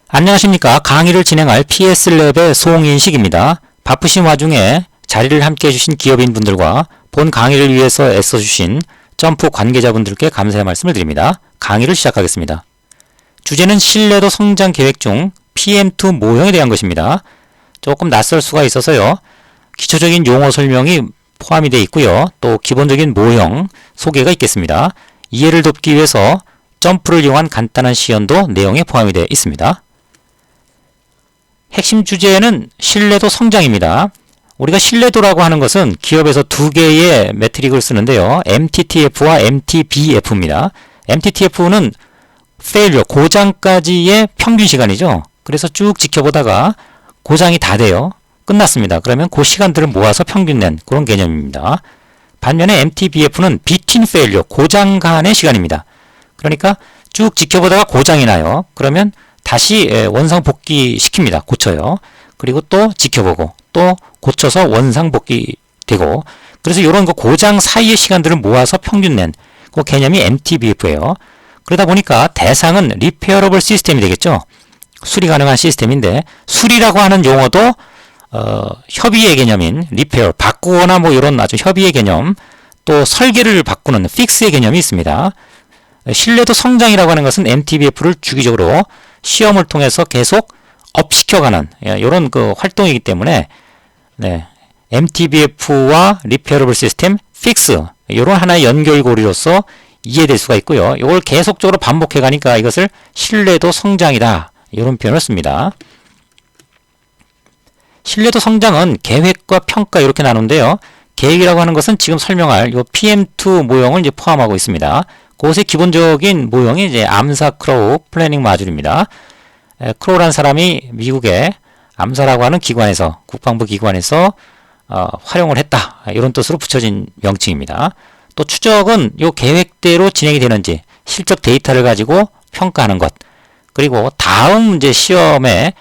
안녕하십니까. 강의를 진행할 PS랩의 송인식입니다. 바쁘신 와중에 자리를 함께 해주신 기업인분들과 본 강의를 위해서 애써주신 점프 관계자분들께 감사의 말씀을 드립니다. 강의를 시작하겠습니다. 주제는 신뢰도 성장 계획 중 PM2 모형에 대한 것입니다. 조금 낯설 수가 있어서요. 기초적인 용어 설명이 포함이 되어 있고요. 또 기본적인 모형 소개가 있겠습니다. 이해를 돕기 위해서 점프를 이용한 간단한 시연도 내용에 포함이 되어 있습니다. 핵심 주제는 신뢰도 성장입니다. 우리가 신뢰도라고 하는 것은 기업에서 두 개의 매트릭을 쓰는데요. MTTF와 MTBF입니다. MTTF는 failure, 고장까지의 평균 시간이죠. 그래서 쭉 지켜보다가 고장이 다 돼요. 끝났습니다. 그러면 그 시간들을 모아서 평균 낸 그런 개념입니다. 반면에 MTBF는 between failure, 고장 간의 시간입니다. 그러니까 쭉 지켜보다가 고장이 나요. 그러면 다시 원상복귀 시킵니다. 고쳐요. 그리고 또 지켜보고 또 고쳐서 원상복귀 되고, 그래서 이런 거 고장 사이의 시간들을 모아서 평균 낸 그 개념이 MTBF예요. 그러다 보니까 대상은 리페어러블 시스템이 되겠죠. 수리 가능한 시스템인데, 수리라고 하는 용어도 협의의 개념인 리페어, 바꾸거나 뭐 이런 아주 협의의 개념, 또 설계를 바꾸는 픽스의 개념이 있습니다. 신뢰도 성장이라고 하는 것은 MTBF를 주기적으로 시험을 통해서 계속 업시켜가는 이런 그 활동이기 때문에, MTBF와 리페어러블 시스템, 픽스, 이런 하나의 연결고리로서 이해될 수가 있고요. 이걸 계속적으로 반복해 가니까 이것을 신뢰도 성장이다, 이런 표현을 씁니다. 신뢰도 성장은 계획과 평가 이렇게 나누는데요. 계획이라고 하는 것은 지금 설명할 이 PM2 모형을 이제 포함하고 있습니다. 그것의 기본적인 모형이 이제 암사 크로우 플래닝 마듈입니다. 크로우라는 사람이 미국의 암사라고 하는 기관에서, 국방부 기관에서 활용을 했다, 이런 뜻으로 붙여진 명칭입니다. 또 추적은 이 계획대로 진행이 되는지 실적 데이터를 가지고 평가하는 것, 그리고 다음 이제 시험에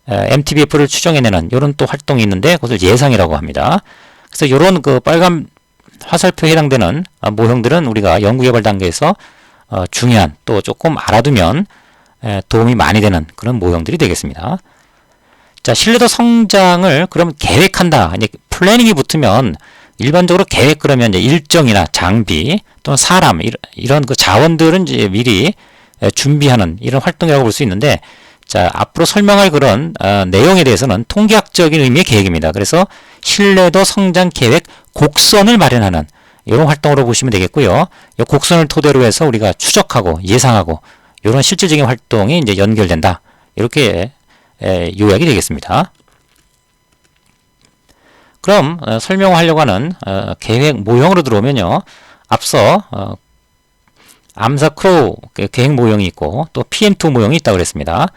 MTBF를 추정해내는 이런 또 활동이 있는데 그것을 예상이라고 합니다. 그래서 이런 그 빨간 화살표에 해당되는 모형들은 우리가 연구개발 단계에서 중요한, 또 조금 알아두면 도움이 많이 되는 그런 모형들이 되겠습니다. 자, 신뢰도 성장을 그럼 계획한다, 이제 플래닝이 붙으면 일반적으로 계획 그러면 이제 일정이나 장비 또는 사람 이런 그 자원들은 이제 미리 준비하는 이런 활동이라고 볼 수 있는데, 자, 앞으로 설명할 그런 내용에 대해서는 통계학적인 의미의 계획입니다. 그래서 신뢰도 성장 계획 곡선을 마련하는 이런 활동으로 보시면 되겠고요. 이 곡선을 토대로 해서 우리가 추적하고 예상하고 이런 실질적인 활동이 이제 연결된다, 이렇게 요약이 되겠습니다. 그럼 설명하려고 하는 계획 모형으로 들어오면요. 앞서 암사 크로우 계획 모형이 있고 또 PM2 모형이 있다고 그랬습니다.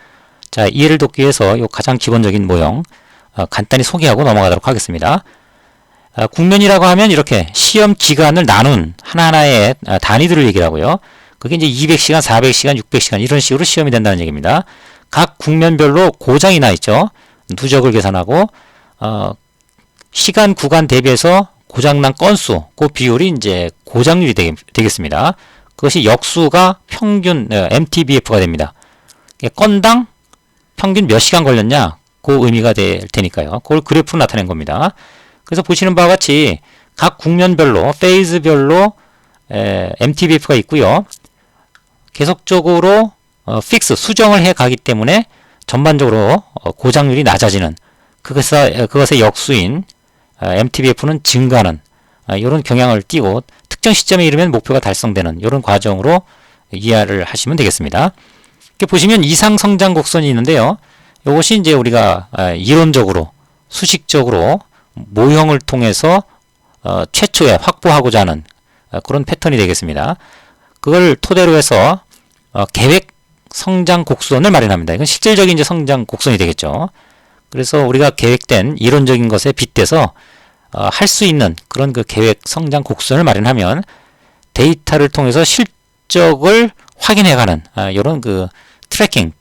자, 이해를 돕기 위해서 이 가장 기본적인 모형 간단히 소개하고 넘어가도록 하겠습니다. 국면이라고 하면 이렇게 시험 기간을 나눈 하나하나의 단위들을 얘기하고요. 그게 이제 200시간, 400시간, 600시간 이런 식으로 시험이 된다는 얘기입니다. 각 국면별로 고장이 나 있죠. 누적을 계산하고 시간 구간 대비해서 고장난 건수, 그 비율이 이제 고장률이 되겠습니다. 그것이 역수가 평균 MTBF가 됩니다. 건당 평균 몇 시간 걸렸냐, 그 의미가 될 테니까요. 그걸 그래프로 나타낸 겁니다. 그래서 보시는 바와 같이 각 국면별로, 페이즈별로 MTBF가 있고요. 계속적으로 픽스, 수정을 해 가기 때문에 전반적으로 고장률이 낮아지는, 그것의 역수인 MTBF는 증가하는 이런 경향을 띠고 특정 시점에 이르면 목표가 달성되는 이런 과정으로 이해를 하시면 되겠습니다. 이렇게 보시면 이상 성장 곡선이 있는데요. 이것이 이제 우리가 이론적으로, 수식적으로 모형을 통해서 최초에 확보하고자 하는 그런 패턴이 되겠습니다. 그걸 토대로 해서 계획 성장 곡선을 마련합니다. 이건 실질적인 이제 성장 곡선이 되겠죠. 그래서 우리가 계획된 이론적인 것에 빗대서 할 수 있는 그런 그 계획 성장 곡선을 마련하면 데이터를 통해서 실적을 확인해가는 이런 그 트래킹,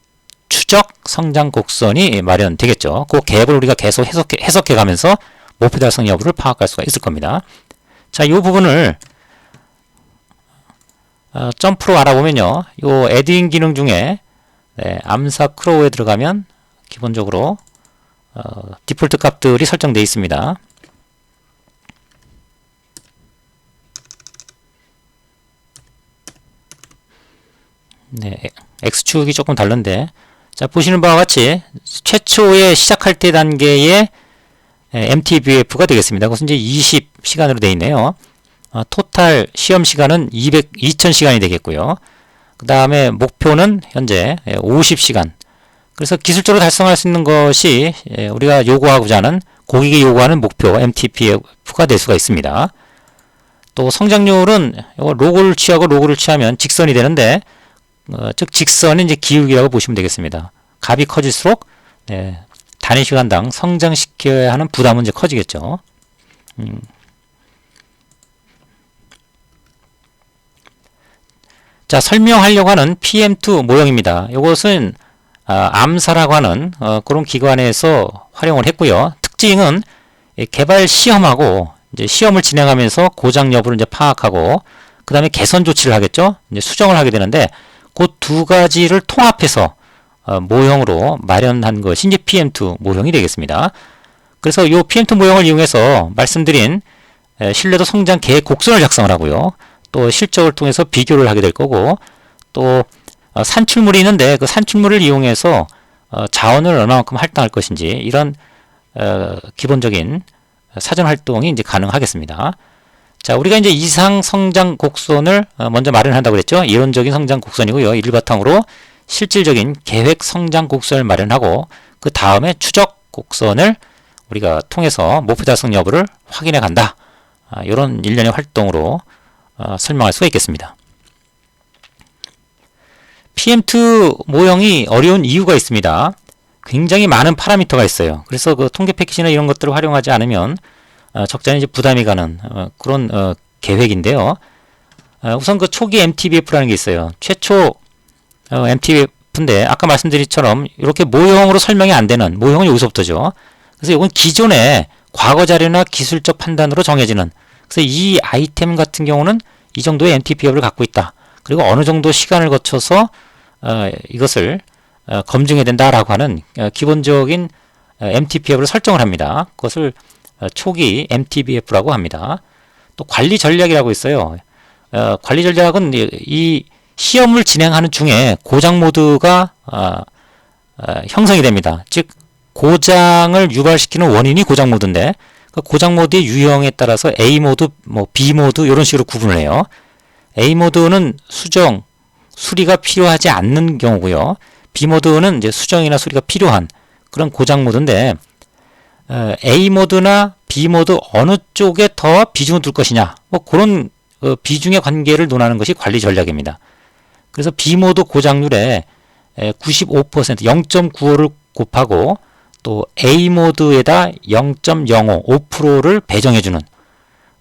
추적 성장 곡선이 마련되겠죠. 그 갭을 우리가 계속 해석해가면서 목표 달성 여부를 파악할 수가 있을 겁니다. 자, 이 부분을 점프로 알아보면요. 요 애드인 기능 중에 네, 암사 크로우에 들어가면 기본적으로 디폴트 값들이 설정되어 있습니다. 네, X축이 조금 다른데, 자, 보시는 바와 같이 최초의 시작할 때 단계의 MTBF가 되겠습니다. 그것은 이제 20시간으로 되어 있네요. 토탈 시험 시간은 2000시간이 되겠고요. 그 다음에 목표는 현재 50시간. 그래서 기술적으로 달성할 수 있는 것이 우리가 요구하고자 하는, 고객이 요구하는 목표 MTBF가 될 수가 있습니다. 또 성장률은 로고를 취하고 로고를 취하면 직선이 되는데, 즉 직선은 이제 기울기라고 보시면 되겠습니다. 값이 커질수록 단위 시간당 성장시켜야 하는 부담은 이제 커지겠죠. 자, 설명하려고 하는 PM2 모형입니다. 이것은 암사라고 하는 그런 기관에서 활용을 했고요. 특징은 개발 시험하고 이제 시험을 진행하면서 고장 여부를 이제 파악하고 그 다음에 개선 조치를 하겠죠. 이제 수정을 하게 되는데 그 두 가지를 통합해서 모형으로 마련한 것이 이제 PM2 모형이 되겠습니다. 그래서 이 PM2 모형을 이용해서 말씀드린 신뢰도 성장 계획 곡선을 작성을 하고요. 또 실적을 통해서 비교를 하게 될 거고, 또 산출물이 있는데 그 산출물을 이용해서 자원을 얼마만큼 할당할 것인지 이런 기본적인 사전 활동이 이제 가능하겠습니다. 자, 우리가 이제 이상 성장 곡선을 먼저 마련한다고 그랬죠. 이론적인 성장 곡선이고요. 이를 바탕으로 실질적인 계획 성장 곡선을 마련하고 그 다음에 추적 곡선을 우리가 통해서 목표 달성 여부를 확인해 간다. 이런 일련의 활동으로 설명할 수가 있겠습니다. PM2 모형이 어려운 이유가 있습니다. 굉장히 많은 파라미터가 있어요. 그래서 그 통계 패키지나 이런 것들을 활용하지 않으면 적잖이 이제 부담이 가는 그런 계획인데요. 우선 그 초기 MTBF라는 게 있어요. 최초 MTBF인데 아까 말씀드린 것처럼 이렇게 모형으로 설명이 안 되는 모형은 여기서부터죠. 그래서 이건 기존의 과거 자료나 기술적 판단으로 정해지는, 그래서 이 아이템 같은 경우는 이 정도의 MTBF를 갖고 있다. 그리고 어느 정도 시간을 거쳐서 이것을 검증해야 된다라고 하는 기본적인 MTBF를 설정을 합니다. 그것을 초기 MTBF라고 합니다. 또 관리 전략이라고 있어요. 관리 전략은 이 시험을 진행하는 중에 고장 모드가 형성이 됩니다. 즉 고장을 유발시키는 원인이 고장 모드인데 그 고장 모드의 유형에 따라서 A 모드, B 모드 이런 식으로 구분을 해요. A 모드는 수정, 수리가 필요하지 않는 경우고요. B 모드는 이제 수정이나 수리가 필요한 그런 고장 모드인데 A 모드나 B 모드 어느 쪽에 더 비중을 둘 것이냐, 그런 비중의 관계를 논하는 것이 관리 전략입니다. 그래서 B 모드 고장률에 95%, 0.95를 곱하고 또 A 모드에다 0.05, 5%를 배정해주는,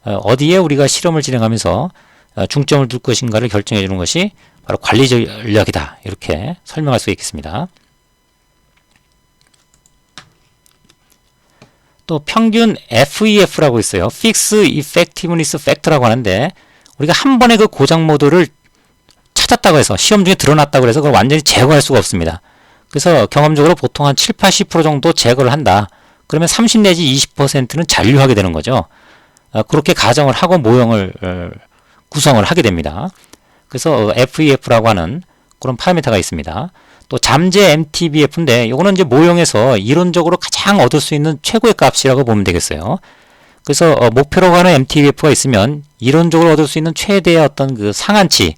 어디에 우리가 실험을 진행하면서 중점을 둘 것인가를 결정해주는 것이 바로 관리 전략이다. 이렇게 설명할 수 있겠습니다. 또 평균 FEF라고 있어요. Fix Effectiveness Factor라고 하는데 우리가 한 번에 그 고장 모드를 찾았다고 해서 시험 중에 드러났다고 해서 그걸 완전히 제거할 수가 없습니다. 그래서 경험적으로 보통 한 7, 80% 정도 제거를 한다. 그러면 30 내지 20%는 잔류하게 되는 거죠. 그렇게 가정을 하고 모형을 구성을 하게 됩니다. 그래서 FEF라고 하는 그런 파라미터가 있습니다. 또 잠재 MTBF인데 이거는 이제 모형에서 이론적으로 가장 얻을 수 있는 최고의 값이라고 보면 되겠어요. 그래서 목표로 하는 MTBF가 있으면 이론적으로 얻을 수 있는 최대의 어떤 그 상한치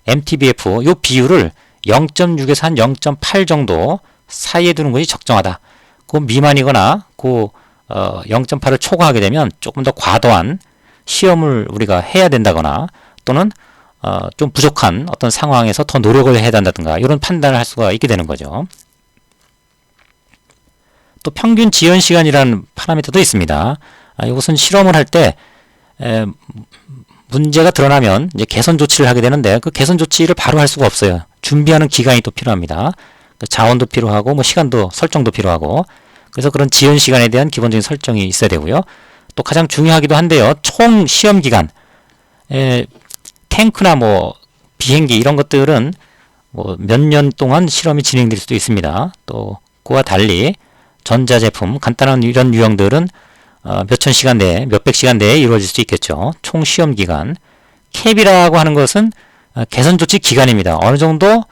MTBF 요 비율을 0.6에서 한 0.8 정도 사이에 두는 것이 적정하다. 그 미만이거나 그 0.8을 초과하게 되면 조금 더 과도한 시험을 우리가 해야 된다거나 또는 좀 부족한 어떤 상황에서 더 노력을 해야 된다든가 이런 판단을 할 수가 있게 되는 거죠. 또 평균 지연 시간이라는 파라미터도 있습니다. 이것은 실험을 할 때 문제가 드러나면 이제 개선 조치를 하게 되는데 그 개선 조치를 바로 할 수가 없어요. 준비하는 기간이 또 필요합니다. 자원도 필요하고 시간도 설정도 필요하고, 그래서 그런 지연 시간에 대한 기본적인 설정이 있어야 되고요. 또 가장 중요하기도 한데요. 총 시험 기간, 탱크나 비행기 이런 것들은 뭐 몇 년 동안 실험이 진행될 수도 있습니다. 또 그와 달리 전자제품 간단한 이런 유형들은 몇천 시간 내에 몇백 시간 내에 이루어질 수 있겠죠. 총 시험 기간. 캡이라고 하는 것은 개선 조치 기간입니다. 어느 정도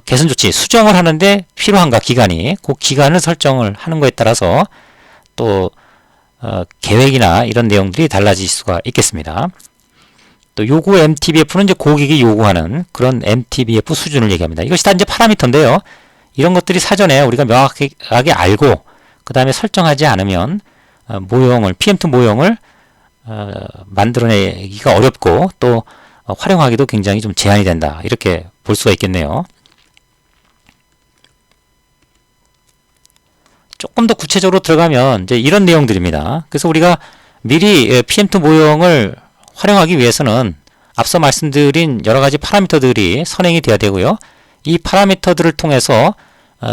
개선 조치 수정을 하는데 필요한가 기간이 그 기간을 설정을 하는 것에 따라서 또 계획이나 이런 내용들이 달라질 수가 있겠습니다. 또 요구 MTBF는 이제 고객이 요구하는 그런 MTBF 수준을 얘기합니다. 이것이 다 이제 파라미터인데요. 이런 것들이 사전에 우리가 명확하게 알고 그 다음에 설정하지 않으면 PM2 모형을 만들어내기가 어렵고 또 활용하기도 굉장히 좀 제한이 된다. 이렇게 볼 수가 있겠네요. 조금 더 구체적으로 들어가면 이제 이런 내용들입니다. 그래서 우리가 미리 PM2 모형을 활용하기 위해서는 앞서 말씀드린 여러 가지 파라미터들이 선행이 돼야 되고요. 이 파라미터들을 통해서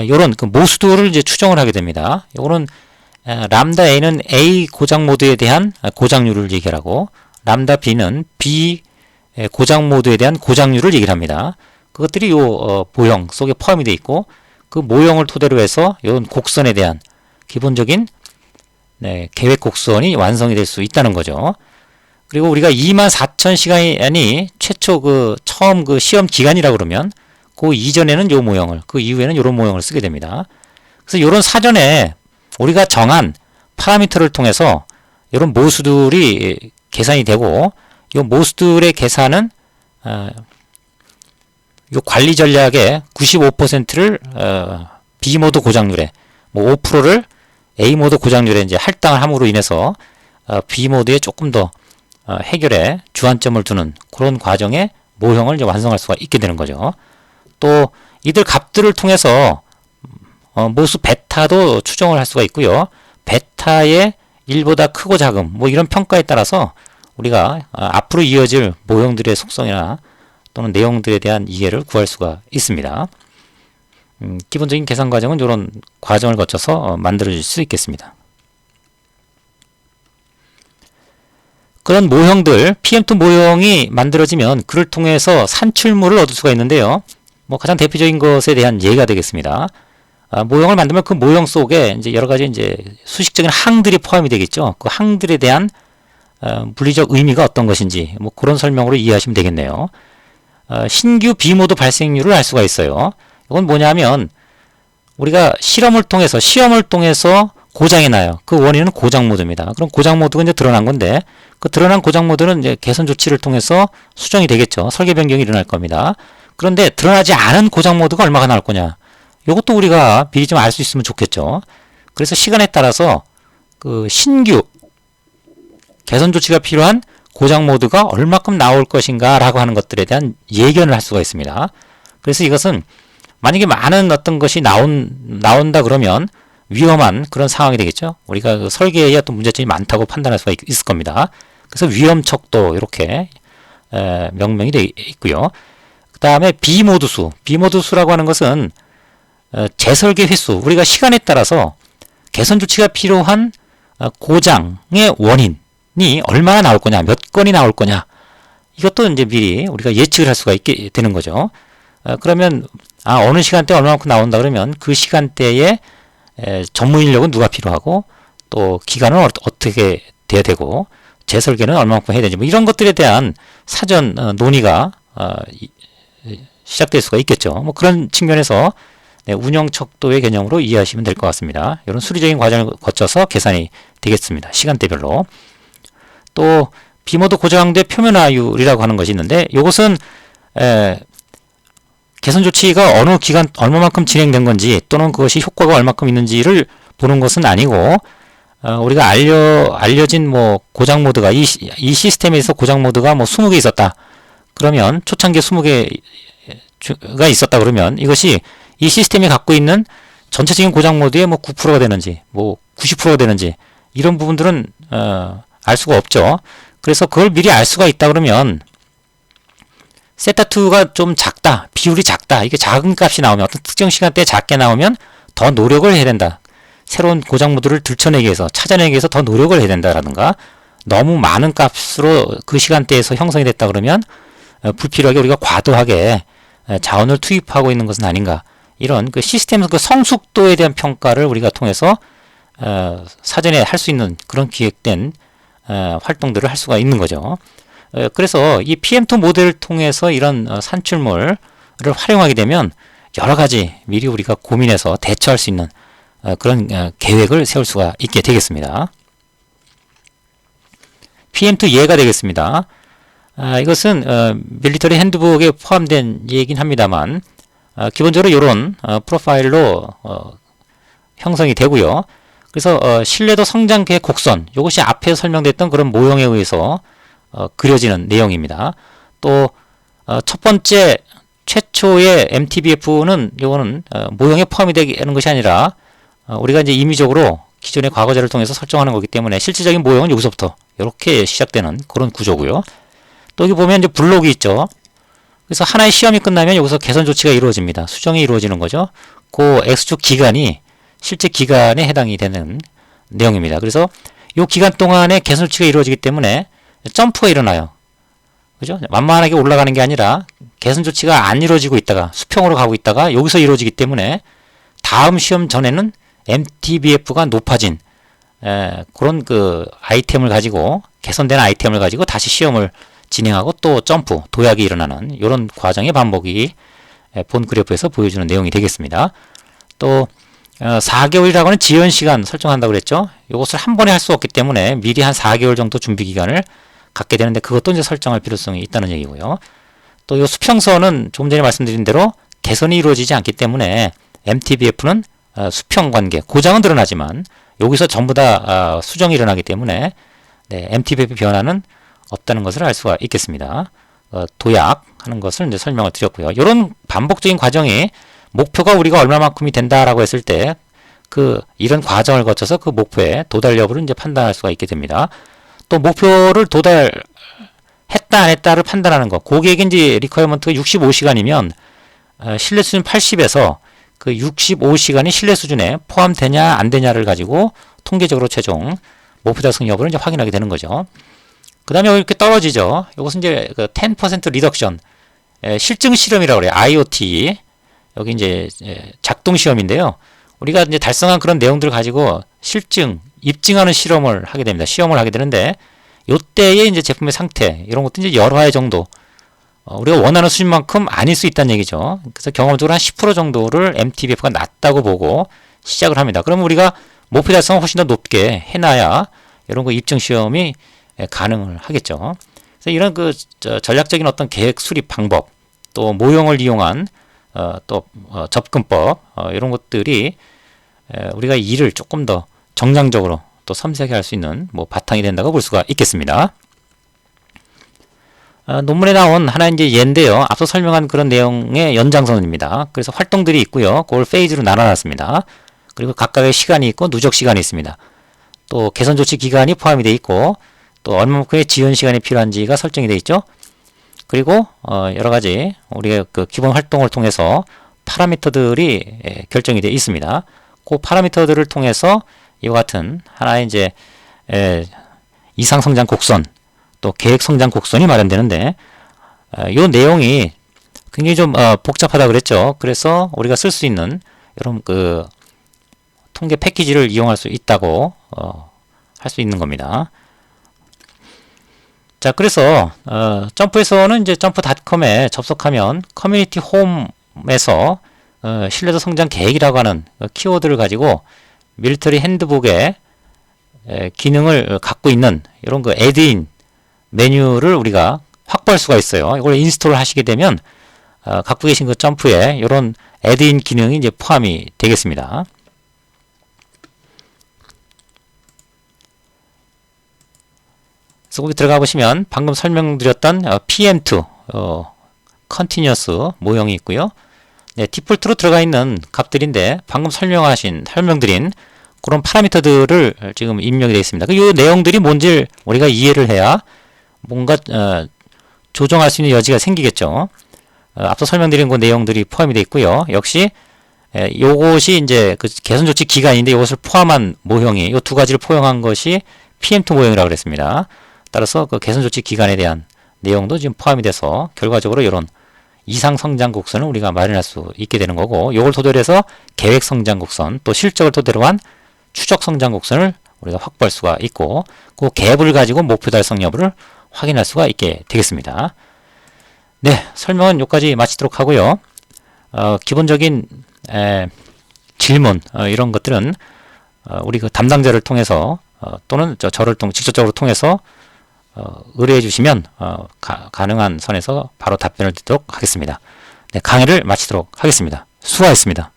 이런 그 모수도를 이제 추정을 하게 됩니다. 이거는 람다 A는 A 고장 모드에 대한 고장률을 얘기하고 람다 B는 B 고장 모드에 대한 고장률을 얘기를 합니다. 그것들이 요 모형 속에 포함이 되어 있고 그 모형을 토대로 해서 이런 곡선에 대한 기본적인 계획 곡선이 완성이 될 수 있다는 거죠. 그리고 우리가 24,000시간이 최초 처음 시험 기간이라고 그러면 그 이전에는 요 모형을 그 이후에는 요런 모형을 쓰게 됩니다. 그래서 요런 사전에 우리가 정한 파라미터를 통해서 이런 모수들이 계산이 되고 이 모수들의 계산은 이 관리 전략의 95%를 B모드 고장률에 뭐 5%를 A모드 고장률에 이제 할당을 함으로 인해서 B모드에 조금 더 해결에 주안점을 두는 그런 과정의 모형을 이제 완성할 수가 있게 되는 거죠. 또 이들 값들을 통해서 모수 베타도 추정을 할 수가 있고요. 베타의 1보다 크고 작음 뭐 이런 평가에 따라서 우리가 앞으로 이어질 모형들의 속성이나 또는 내용들에 대한 이해를 구할 수가 있습니다. 기본적인 계산 과정은 이런 과정을 거쳐서 만들어질 수 있겠습니다. 그런 모형들, PM2 모형이 만들어지면 그를 통해서 산출물을 얻을 수가 있는데요. 뭐 가장 대표적인 것에 대한 예가 되겠습니다. 모형을 만들면 그 모형 속에 이제 여러 가지 이제 수식적인 항들이 포함이 되겠죠. 그 항들에 대한 물리적 의미가 어떤 것인지 뭐 그런 설명으로 이해하시면 되겠네요. 신규 B모드 발생률을 알 수가 있어요. 이건 뭐냐면 우리가 시험을 통해서 고장이 나요. 그 원인은 고장 모드입니다. 그럼 고장 모드가 이제 드러난 건데 그 드러난 고장 모드는 이제 개선 조치를 통해서 수정이 되겠죠. 설계 변경이 일어날 겁니다. 그런데 드러나지 않은 고장 모드가 얼마가 나올 거냐? 이것도 우리가 미리 좀 알 수 있으면 좋겠죠. 그래서 시간에 따라서 그 신규 개선 조치가 필요한 고장 모드가 얼마큼 나올 것인가 라고 하는 것들에 대한 예견을 할 수가 있습니다. 그래서 이것은 만약에 많은 어떤 것이 나온다 그러면 위험한 그런 상황이 되겠죠. 우리가 그 설계에 어떤 문제점이 많다고 판단할 수가 있을 겁니다. 그래서 위험척도 이렇게 명명이 되어 있고요. 그 다음에 비모드수라고 하는 것은 재설계 횟수, 우리가 시간에 따라서 개선 조치가 필요한 고장의 원인이 얼마나 나올 거냐, 몇 건이 나올 거냐, 이것도 이제 미리 우리가 예측을 할 수가 있게 되는 거죠. 그러면 어느 시간대에 얼마만큼 나온다 그러면 그 시간대에 전문 인력은 누가 필요하고 또 기간은 어떻게 돼야 되고 재설계는 얼마만큼 해야 되는지 뭐 이런 것들에 대한 사전 논의가 시작될 수가 있겠죠. 뭐 그런 측면에서 운영 척도의 개념으로 이해하시면 될 것 같습니다. 이런 수리적인 과정을 거쳐서 계산이 되겠습니다. 시간대별로. 또 비모드 고장대 표면화율이라고 하는 것이 있는데 이것은 개선 조치가 어느 기간 얼마만큼 진행된 건지 또는 그것이 효과가 얼마큼 있는지를 보는 것은 아니고 우리가 알려진 뭐 고장 모드가 이 시스템에서 고장 모드가 뭐 20개 있었다. 그러면 초창기 20개가 있었다 그러면 이것이 이 시스템이 갖고 있는 전체적인 고장 모드의 뭐 9%가 되는지 뭐 90%가 되는지 이런 부분들은 알 수가 없죠. 그래서 그걸 미리 알 수가 있다 그러면 세타2가 좀 작다, 비율이 작다, 이게 작은 값이 나오면 어떤 특정 시간대에 작게 나오면 더 노력을 해야 된다. 새로운 고장 모드를 들춰내기 위해서, 찾아내기 위해서 더 노력을 해야 된다라든가 너무 많은 값으로 그 시간대에서 형성이 됐다 그러면 불필요하게 우리가 과도하게 자원을 투입하고 있는 것은 아닌가, 이런 그 시스템 그 성숙도에 대한 평가를 우리가 통해서 사전에 할 수 있는 그런 기획된 활동들을 할 수가 있는 거죠. 그래서 이 PM2 모델을 통해서 이런 산출물을 활용하게 되면 여러 가지 미리 우리가 고민해서 대처할 수 있는 그런 계획을 세울 수가 있게 되겠습니다. PM2 예가 되겠습니다. 이것은 밀리터리 핸드북에 포함된 예이긴 합니다만 기본적으로 이런 프로파일로 형성이 되고요. 그래서 신뢰도 성장 계획 곡선, 이것이 앞에 설명됐던 그런 모형에 의해서 그려지는 내용입니다. 또 첫 번째 최초의 MTBF는 이거는 모형에 포함이 되는 것이 아니라 우리가 이제 임의적으로 기존의 과거자를 통해서 설정하는 거기 때문에 실질적인 모형은 여기서부터 이렇게 시작되는 그런 구조고요. 또 여기 보면 이제 블록이 있죠. 그래서 하나의 시험이 끝나면 여기서 개선 조치가 이루어집니다. 수정이 이루어지는 거죠. 그 X축 기간이 실제 기간에 해당이 되는 내용입니다. 그래서 이 기간 동안에 개선 조치가 이루어지기 때문에 점프가 일어나요. 그죠? 만만하게 올라가는 게 아니라 개선 조치가 안 이루어지고 있다가 수평으로 가고 있다가 여기서 이루어지기 때문에 다음 시험 전에는 MTBF가 높아진 그런 그 아이템을 가지고 개선된 아이템을 가지고 다시 시험을 진행하고 또 점프, 도약이 일어나는 이런 과정의 반복이 본 그래프에서 보여주는 내용이 되겠습니다. 또 4개월이라고 하는 지연 시간 설정한다고 그랬죠. 이것을 한 번에 할 수 없기 때문에 미리 한 4개월 정도 준비 기간을 갖게 되는데 그것도 이제 설정할 필요성이 있다는 얘기고요. 또 이 수평선은 조금 전에 말씀드린 대로 개선이 이루어지지 않기 때문에 MTBF는 수평 관계, 고장은 드러나지만 여기서 전부 다 수정이 일어나기 때문에 MTBF 변화는 없다는 것을 알 수가 있겠습니다. 도약하는 것을 이제 설명을 드렸고요. 이런 반복적인 과정이 목표가 우리가 얼마만큼이 된다라고 했을 때 이런 과정을 거쳐서 그 목표의 도달 여부를 이제 판단할 수가 있게 됩니다. 또 목표를 도달했다 안 했다를 판단하는 것. 고객의 이제 리퀘어먼트가 65시간이면 신뢰 수준 80에서 그 65시간이 신뢰 수준에 포함되냐 안 되냐를 가지고 통계적으로 최종 목표 달성 여부를 이제 확인하게 되는 거죠. 그 다음에 이렇게 떨어지죠. 이것은 이제 그 10% 리덕션, 실증 실험이라고 그래요. IoT. 여기 이제 작동 시험인데요. 우리가 이제 달성한 그런 내용들을 가지고 실증, 입증하는 실험을 하게 됩니다. 시험을 하게 되는데, 요때의 이제 제품의 상태, 이런 것도 이제 열화회 정도, 우리가 원하는 수준만큼 아닐 수 있다는 얘기죠. 그래서 경험적으로 한 10% 정도를 MTBF가 낮다고 보고 시작을 합니다. 그러면 우리가 목표 달성을 훨씬 더 높게 해놔야 이런 거 입증 시험이 가능을 하겠죠. 그래서 이런 전략적인 어떤 계획 수립 방법, 또 모형을 이용한 접근법, 이런 것들이 우리가 일을 조금 더 정량적으로 또 섬세하게 할 수 있는 바탕이 된다고 볼 수가 있겠습니다. 논문에 나온 하나 이제 예인데요. 앞서 설명한 그런 내용의 연장선입니다. 그래서 활동들이 있고요. 그걸 페이지로 나눠놨습니다. 그리고 각각의 시간이 있고 누적 시간이 있습니다. 또 개선 조치 기간이 포함이 되어 있고 또 얼마만큼의 지연 시간이 필요한지가 설정이 되어 있죠. 그리고 여러 가지 우리가 그 기본 활동을 통해서 파라미터들이 결정이 되어 있습니다. 그 파라미터들을 통해서 이와 같은 하나의 이제 이상 성장 곡선 또 계획 성장 곡선이 마련되는데 이 내용이 굉장히 좀 복잡하다 그랬죠. 그래서 우리가 쓸 수 있는 이런 그 통계 패키지를 이용할 수 있다고 할 수 있는 겁니다. 자, 그래서 점프에서는 이제 점프닷컴에 접속하면 커뮤니티 홈에서 신뢰도 성장 계획이라고 하는 키워드를 가지고 밀리터리 핸드북의 기능을 갖고 있는 이런 그 애드인 메뉴를 우리가 확보할 수가 있어요. 이걸 인스톨을 하시게 되면 갖고 계신 그 점프에 이런 애드인 기능이 이제 포함이 되겠습니다. 그래서 거기 들어가 보시면 방금 설명드렸던 PM2 컨티뉴어스 모형이 있고요. 네, 디폴트로 들어가 있는 값들인데 방금 설명드린 그런 파라미터들을 지금 입력이 되어 있습니다. 이 내용들이 뭔지 우리가 이해를 해야 뭔가 조정할 수 있는 여지가 생기겠죠. 앞서 설명드린 그 내용들이 포함이 되어 있고요. 역시 요것이 이제 그 개선 조치 기간인데 이것을 포함한 모형이 이 두 가지를 포용한 것이 PM2 모형이라고 그랬습니다. 따라서 그 개선 조치 기간에 대한 내용도 지금 포함이 돼서 결과적으로 이런 이상 성장 곡선을 우리가 마련할 수 있게 되는 거고, 이걸 토대로 해서 계획 성장 곡선, 또 실적을 토대로 한 추적 성장 곡선을 우리가 확보할 수가 있고, 그 갭을 가지고 목표 달성 여부를 확인할 수가 있게 되겠습니다. 네, 설명은 여기까지 마치도록 하고요. 기본적인 질문 이런 것들은 우리 그 담당자를 통해서 또는 저를 직접적으로 통해서 의뢰해 주시면 가능한 선에서 바로 답변을 드리도록 하겠습니다. 네, 강의를 마치도록 하겠습니다. 수고하셨습니다.